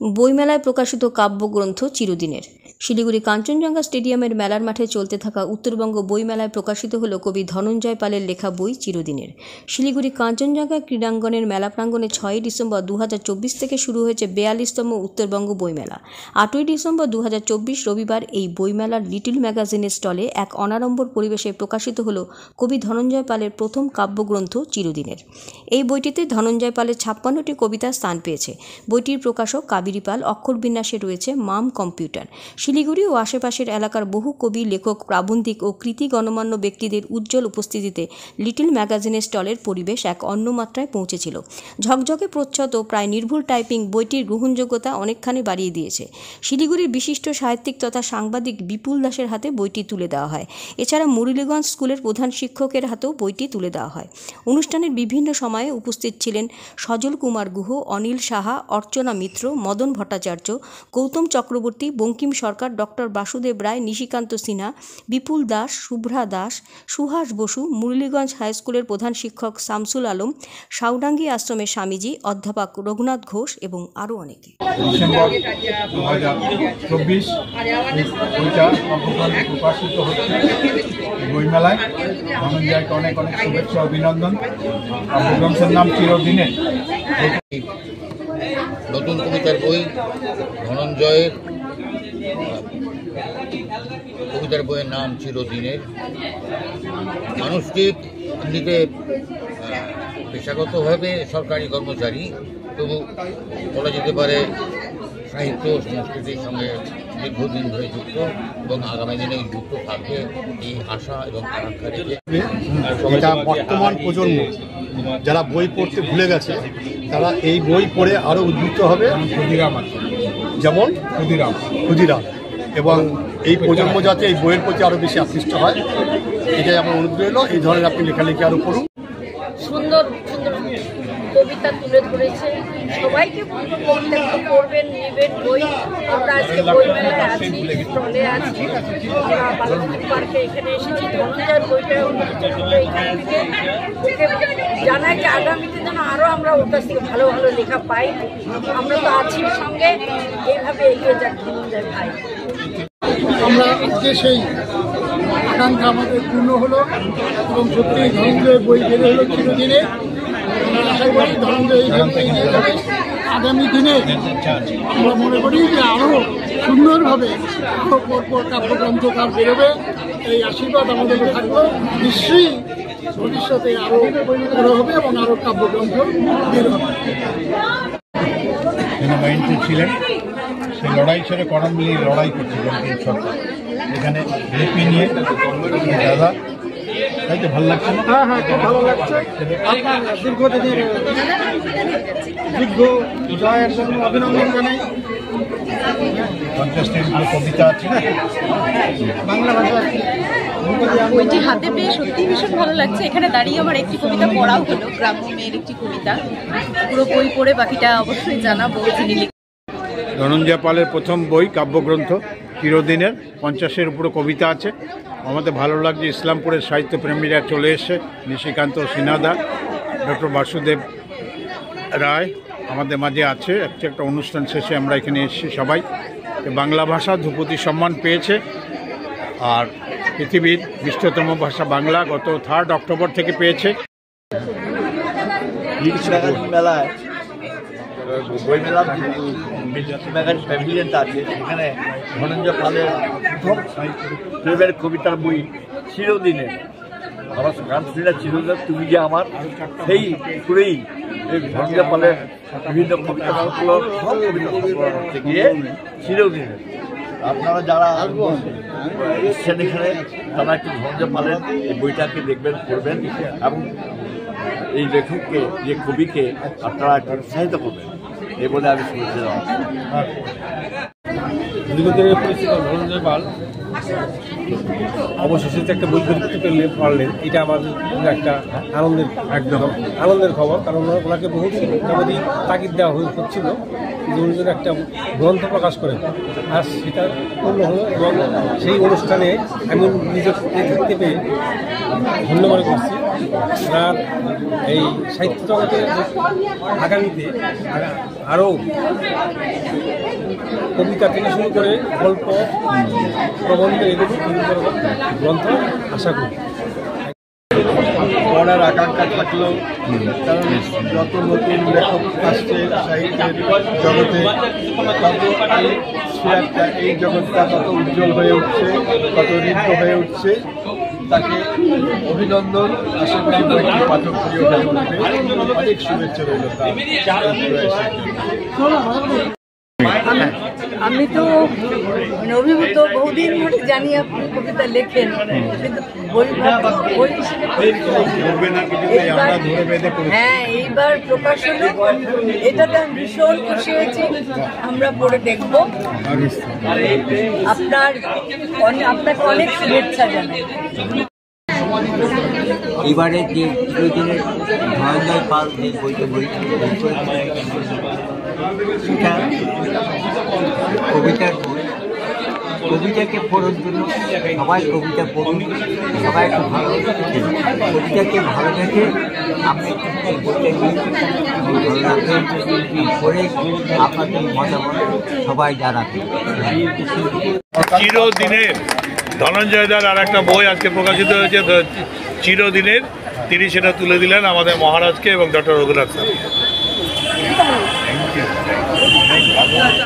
বইমেলায় প্রকাশিত কাব্যগ্রন্থ চিরদিনের। শিলিগুড়ি কাঞ্চনজঙ্ঘা স্টেডিয়ামের মেলার মাঠে চলতে থাকা উত্তরবঙ্গ বইমেলায় প্রকাশিত হল কবি ধনঞ্জয় পালের লেখা বই চিরদিনের। শিলিগুড়ি কাঞ্চনজঙ্ঘা ক্রীড়াঙ্গনের মেলা প্রাঙ্গণে 6ই ডিসেম্বর 2024 থেকে শুরু হয়েছে 42তম উত্তরবঙ্গ বইমেলা। 8ই ডিসেম্বর 2024 রবিবার এই বইমেলার লিটল ম্যাগাজিনের স্টলে এক অনাড়ম্বর পরিবেশে প্রকাশিত হল কবি ধনঞ্জয় পালের প্রথম কাব্যগ্রন্থ চিরদিনের। এই বইটিতে ধনঞ্জয় পালের 56টি কবিতা স্থান পেয়েছে। বইটির প্রকাশক কাবেরী পাল। অক্ষরবিন্যাসে রয়েছে মাম কম্পিউটার। শিলিগুড়ি ও আশেপাশের এলাকার বহু কবি, লেখক, প্রাবন্ধিক ও কৃতি গণ্যমান্য ব্যক্তিদের উজ্জ্বল উপস্থিতিতে লিটল ম্যাগাজিনের স্টলের পরিবেশ এক অন্য মাত্রায় পৌঁছেছিল। ঝকঝকে প্রচ্ছদ ও প্রায় নির্ভুল টাইপিং বইটির গ্রহণযোগ্যতা অনেকখানি বাড়িয়ে দিয়েছে। শিলিগুড়ির বিশিষ্ট সাহিত্যিক তথা সাংবাদিক বিপুল দাসের হাতে বইটি তুলে দেওয়া হয়। এছাড়া মুরলীগঞ্জ স্কুলের প্রধান শিক্ষকের হাতেও বইটি তুলে দেওয়া হয়। অনুষ্ঠানের বিভিন্ন সময়ে উপস্থিত ছিলেন সজল কুমার গুহ, অনিল সাহা, অর্চনা মিত্র, মদন ভট্টাচার্য, গৌতম চক্রবর্তী, বঙ্কিম সরকার, ডক্টর বাসুদেব রায়, নিশিকান্ত সিনহা, বিপুল দাস, শুভ্রা দাস, সুহাস বসু, মুরলীগঞ্জ হাই স্কুলের প্রধান শিক্ষক শামসুল আলম, সাউডাঙ্গি আশ্রমের স্বামীজি, অধ্যাপক রঘুনাথ ঘোষ এবং আরও অনেকে। ডিসেম্বর 2024 প্রকাশিত হচ্ছে বইমেলায়। ধনঞ্জয়কে অনেক অনেক শুভেচ্ছা, অভিনন্দন। কাব্যগ্রন্থের নাম চিরদিনের। নতুন কবিতার বই ধনঞ্জয়ের, কবিতার বইয়ের নাম চিরদিনের। মানুষটি এমনিতে পেশাগতভাবে সরকারি কর্মচারী, তবু বলা যেতে পারে সাহিত্য সংস্কৃতির সঙ্গে দীর্ঘদিন ধরে যুক্ত এবং আগামী দিনে যুক্ত থাকবে এই আশা এবং আকাঙ্ক্ষা রেখে। এটা বর্তমান প্রজন্ম যারা বই পড়তে ভুলে গেছে তারা এই বই পড়ে আরও উদ্বুদ্ধ হবে। যেমন ক্ষুদিরাম এবং এই প্রজন্ম যাতে এই বইয়ের প্রতি আরও বেশি আকৃষ্ট হয়, এটাই আমার অনুরোধ রইল। এই ধরনের আপনি লেখালেখি আরও করুন। সুন্দর সুন্দর কবিতা তুলে ধরেছে। সবাইকে পড়বেন, নেবেন বই। আমরা আজকে বইমেলায় আছি, স্টলে আছি, বালকপুর পার্কে এখানে এসেছি। ধনঞ্জয়ের বইটা এখান থেকে ওকে জানাই যে আগামীতে যেন আরও আমরা ওর কাছ থেকে ভালো ভালো লেখা পাই। আমরা তো আছি সঙ্গে, এইভাবে এগিয়ে যাক ধনঞ্জয় ভাই। আমরা আজকে সেই আকাঙ্ক্ষা আমাদের পূর্ণ হলো এবং সত্যি ধনঞ্জয়ের বই বের হলো চিরদিনে। আমরা আশা করি ধনঞ্জয় এইভাবে এগিয়ে যাবে। আগামী দিনে আমরা মনে করি যে আরও সুন্দরভাবে পরপর কাব্যগ্রন্থ তার বেরোবে। এই আশীর্বাদ আমাদের থাকলো। নিশ্চয়ই ভবিষ্যতে আরও বড় হবে এবং আরও কাব্যগ্রন্থ বের হবে। তিনি ছিলেন, সেই লড়াই ছেড়ে করম মিলিয়ে লড়াই করছে বঙ্কিম সরকার। এখানে লিপি নিয়ে দাদা, তাই তো ভালো লাগছে না? হ্যাঁ, খুব ভালো লাগছে। আপনার দীর্ঘদিনের যুদ্ধ জয়ের জন্য অভিনন্দন জানাই। 50টির কবিতা আছে বাংলা ভাষায়। বইটি হাতে পেয়ে সত্যিই ভীষণ ভালো লাগছে। এখানে দাঁড়িয়ে আমার একটি কবিতা পড়াও হলো, গ্রাম্য মেয়ের একটি কবিতা। পুরো বই পড়ে বাকিটা অবশ্যই জানাবো। ধনঞ্জয় পালের প্রথম বই কাব্যগ্রন্থ চিরদিনের। 50-এর উপরে কবিতা আছে। আমাদের ভালো লাগছে ইসলামপুরের সাহিত্যপ্রেমীরা চলে এসছে। নিশিকান্ত সিনহা, ডক্টর বাসুদেব রায় আমাদের মাঝে আছে। একটা অনুষ্ঠান শেষে আমরা এখানে এসেছি সবাই। বাংলা ভাষা ধ্রুপদী সম্মান পেয়েছে। আর পৃথিবীর 20তম ভাষা বাংলা গত 3 অক্টোবর থেকে পেয়েছে। মেলায় বইমেলা ম্যাগাজিন প্যাভিলিয়নটা আছে, সেখানে ধনঞ্জয় পালের প্রথম প্রেমের কবিতার বই চিরদিনের। আমার গান শুনে চিরদিন তুমি যে আমার, সেই সুরেই এই ধনঞ্জয় পালের বিভিন্ন কবিতা সব কবিতা হচ্ছে গিয়ে চিরদিনের। আপনারা যারা এসছেন এখানে তারা একটু ধনঞ্জয় পালের এই বইটাকে দেখবেন, পড়বেন এবং এই লেখককে, যে কবিকে আপনারা একটু উৎসাহিত করবেন, এই বলে আমি শুনতে দেওয়া। দীর্ঘদিনের পরিচিত ধনঞ্জয় পাল অবশেষে একটা বই করতে পারলেন, এটা আমাদের একটা আনন্দের খবর। কারণ ওনাকে বহু মোটামুটি তাগিদ দেওয়া হচ্ছিল যে উনি যেন একটা গ্রন্থ প্রকাশ করেন, আর সেটা পূর্ণ হলো। এবং সেই অনুষ্ঠানে আমি নিজের থাকতে পেয়ে ধন্য মনে করছি। আর এই সাহিত্য জগতে আগামীতে আরও কবিতা থেকে শুরু করে গল্প, প্রবন্ধ, এগুলো বিভিন্ন রকম গ্রন্থ আশা করি। পড়ার আকাঙ্ক্ষা থাকলেও, কারণ যত নতুন লেখক আসছে সাহিত্যের জগতে, তত এই জগৎটা তত উজ্জ্বল হয়ে উঠছে, তত ঋদ্ধ হয়ে উঠছে। তাকে অভিনন্দন, আশা করি বইটি পাঠক প্রিয় হয়ে উঠবে। অনেক শুভেচ্ছা রইল তার প্রয়াসে। আমি তো অভিভূত, বহুদিন ধরে জানি আপনি কবিতা লেখেন, কিন্তু বই হিসেবে হ্যাঁ এইবার প্রকাশ হলো, এটাতে আমি ভীষণ খুশি হয়েছি। আমরা পড়ে দেখব। আপনাকে অনেক শুভেচ্ছা জানাই। এবারে যে চিরদিনের ধনঞ্জয় পাল যে বইটা সেটা কবিতার বই। কবিতাকে পড়ার জন্য সবাই কবিতা পড়ুন, সবাই একটু ভালো কবিতাকে ভালো দেখে আপনি এই বইটা নিয়ে ভালো লাগবে, পড়ে আপনাদের মতামত সবাই জানাবেন। চিরদিনের ধনঞ্জয় দার আর একটা বই আজকে প্রকাশিত হয়েছে চিরদিনের, তিনি সেটা তুলে দিলেন আমাদের মহারাজকে এবং ডক্টর রঘুনাথ স্যার।